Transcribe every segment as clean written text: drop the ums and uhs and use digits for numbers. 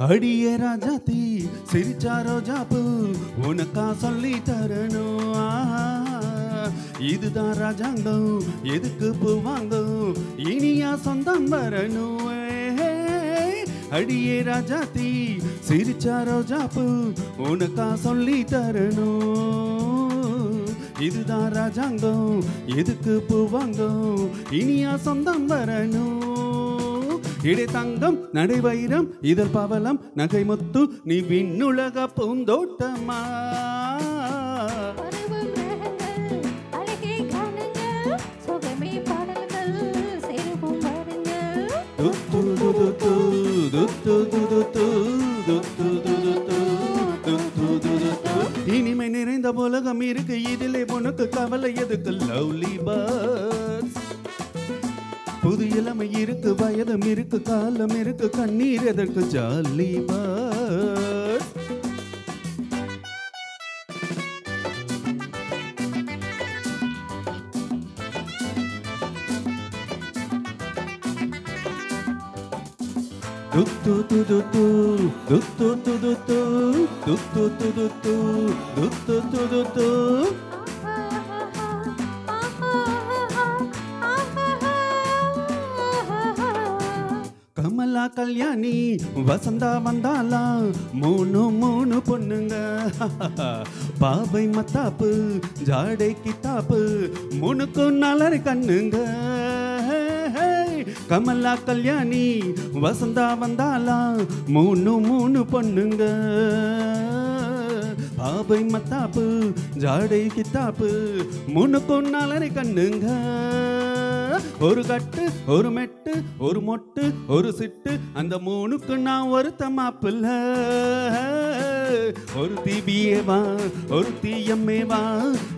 அடியே ராஜாத்தி சிரிச்சா ரோஜாப்பு உனக்கா சொல்லி தரணும். இதுதான் ராஜாங்கம் எதுக்கு பூவாங்கம் இனியா சொந்தம் வரணும். அடியே ராஜாத்தி சிரிச்சா ரோஜாப்பு உனக்கா சொல்லி தரணும். இதுதான் ராஜாங்கம் எதுக்கு பூவாங்கம் இனியா சொந்தம் வரணும். இடை தங்கம் நடை வைரம் இதழ் பவளம் நகை முத்து நீ விண்ணுலக பூந்தோட்டமா. இனிமை நிறைந்த உலகம் இருக்கு இதிலே உனக்கு கவலை எதுக்கு லவ்லி பர்ட்ஸ். புது இளமை இருக்கு வயதும் இருக்கு காலம் இருக்கு கண்ணீர் எதற்கு ஜாலி பர்ட்ஸ். துத்து துது து துத்து துது து துத்து துது து துத்து துது து. கமலா கல்யாணி வசந்தா வந்தாலா மூணு மூணு பொண்ணுங்க. பாபை மத்தாப்பு ஜாடை கித்தாப்பு முனுக்கு நலரை கண்ணுங்க. கமலா கல்யாணி வசந்தா வந்தாலா மூணு மூணு பொண்ணுங்க. பாபை மத்தாப்பு ஜாடை கித்தாப்பு முனுக்கு நலரை கண்ணுங்க. ஒரு கட்டு ஒரு மெட்டு ஒரு மொட்டு ஒரு சிட்டு அந்த மூணுக்கு நான் ஒருத்த மாப்பிள்ள. ஒரு தீபியேவா ஒரு தீயம்மேவா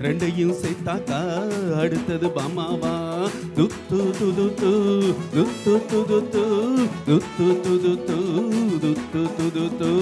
ரெண்டையும் சேர்த்தாக்கா அடுத்தது பாமாவா. துத்து துது து துத்து துது து துத்து துது து துத்து துது து.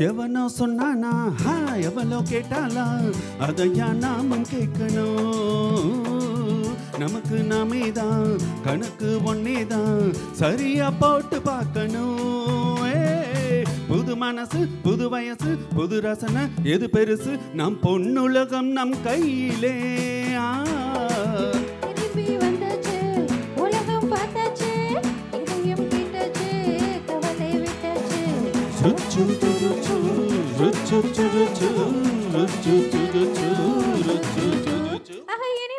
எவனோ சொன்னானா எவனோ கேட்டாலா அதையா நாமும் கேட்கணும். நமக்கு நாமே தான் கணக்கு ஒன்னேதான் சரியா போட்டு பார்க்கணும். புது மனசு புது வயசு புது ரசனை எது பெருசு நம் பொன்னுலகம் நம் கையிலே. இனிமே